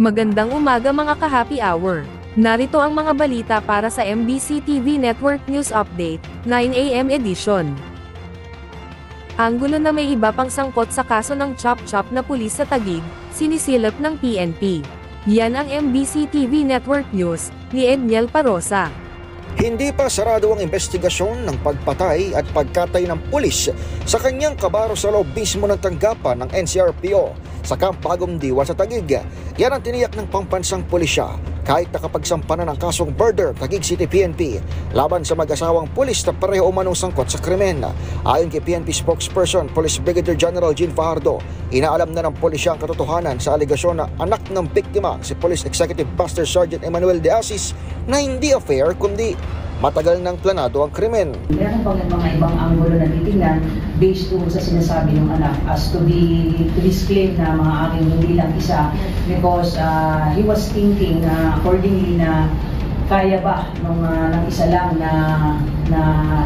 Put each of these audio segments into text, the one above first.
Magandang umaga mga ka-happy hour. Narito ang mga balita para sa MBC TV Network News Update, 9 AM edition. Anggulo na may iba pang sangkot sa kaso ng chop-chop na pulis sa Taguig, sinisilip ng PNP. Yan ang MBC TV Network News, ni Edniel Parosa. Hindi pa sarado ang investigasyon ng pagpatay at pagkatay ng pulis sa kanyang kabaro sa loob mismo ng tanggapan ng NCRPO sa Camp Bagong Diwa sa Taguig. Yan ang tiniyak ng pambansang pulisya kahit nakapagsampa na ng kasong murder Taguig City PNP laban sa mag-asawang pulis na pareho umanong sangkot sa krimen. Ayon kay PNP spokesperson Police Brigadier General Jean Fajardo, inaalam na ng pulisya ang katotohanan sa aligasyon na anak ng biktima si Police Executive Master Sergeant Emmanuel De Asis na hindi affair kundi matagal nang planado ang krimen. Meron pang mga ibang anggulo na titingnan based doon sa sinasabi ng anak as to this claim na maaaring hindi lang isa because he was thinking accordingly na kaya ba ng isa lang na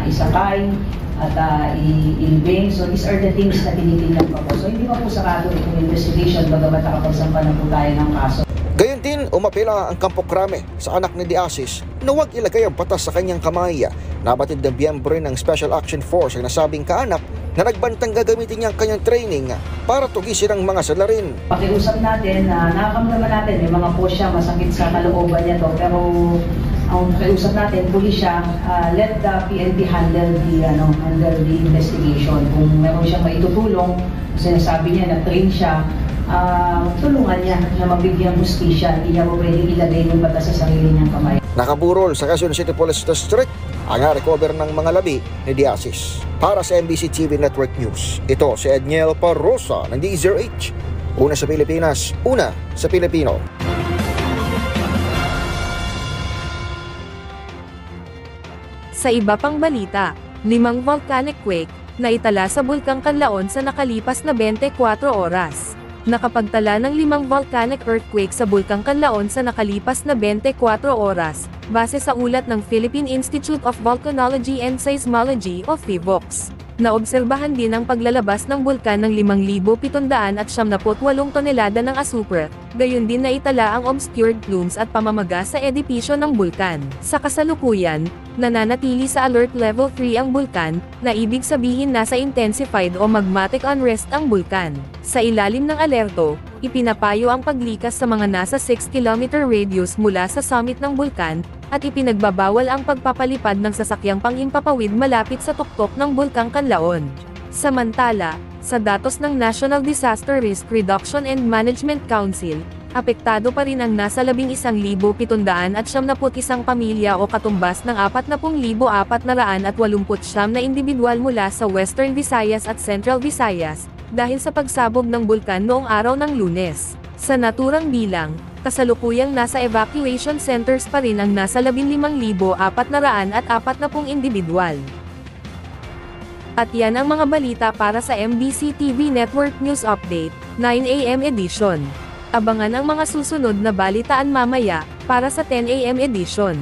isakay at ilibing. So these are the things na tinitingnan pa po. So hindi pa po sarado itong investigation bagamat nakapagsampa na po tayo ng kaso. Gayon din, umapela ang Kampo Krame sa anak ni De Asis na huwag ilagay ang batas sa kanyang kamay. Nabatid ng miyembro ng Special Action Force ang nasabing kaanak na nagbantang gagamitin niya ang kanyang training para tugisin ang mga salarin. Pakiusap natin na nakakamdaman natin, may mga po siya masakit sa kalooban niya to, pero ang pakiusap natin, pulisya, let the PNP handle the investigation. Kung meron siyang maitutulong, sinasabi niya na train siya, tulungan niya na magbigyan hustisya, hindi niya po pwedeng ilagay ng batas sa sarili niyang kamay. Nakaburol sa Quezon City Police District ang recover ng mga labi ni De Asis. Para sa MBC TV Network News, ito si Edniel Parosa ng DZRH. Una sa Pilipinas, una sa Pilipino. Sa iba pang balita, 5 volcanic quake na itala sa Bulkang Canlaon sa nakalipas na 24 oras. Nakapagtala ng 5 volcanic earthquake sa Bulkang Canlaon sa nakalipas na 24 oras, base sa ulat ng Philippine Institute of Volcanology and Seismology o PHIVOLCS. Naobserbahan din ang paglalabas ng bulkan ng 5,778 tonelada ng asupre, gayon din na itala ang obscured plumes at pamamaga sa edipisyo ng bulkan. Sa kasalukuyan, nananatili sa alert level 3 ang bulkan, na ibig sabihin nasa intensified o magmatic unrest ang bulkan. Sa ilalim ng alerto, ipinapayo ang paglikas sa mga nasa 6 km radius mula sa summit ng bulkan, at ipinagbabawal ang pagpapalipad ng sasakyang panghimpapawid malapit sa tuktok ng Bulkang Canlaon. Samantala, sa datos ng National Disaster Risk Reduction and Management Council, apektado pa rin ang nasa 11,771 pamilya o katumbas ng 40,489 na individual mula sa Western Visayas at Central Visayas, dahil sa pagsabog ng bulkan noong araw ng Lunes. Sa naturang bilang, kasalukuyang nasa evacuation centers pa rin ang nasa 15,440 individual. At yan ang mga balita para sa MBC TV Network News Update, 9 AM edition. Abangan ang mga susunod na balitaan mamaya, para sa 10 AM edition.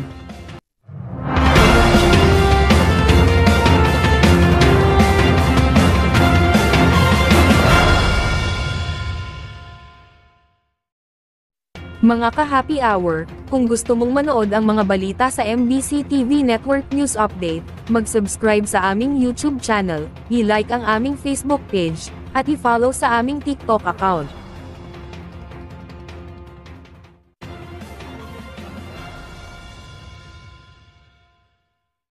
Mga ka-happy hour, kung gusto mong manood ang mga balita sa MBC TV Network News Update, mag-subscribe sa aming YouTube channel, i-like ang aming Facebook page, at i-follow sa aming TikTok account.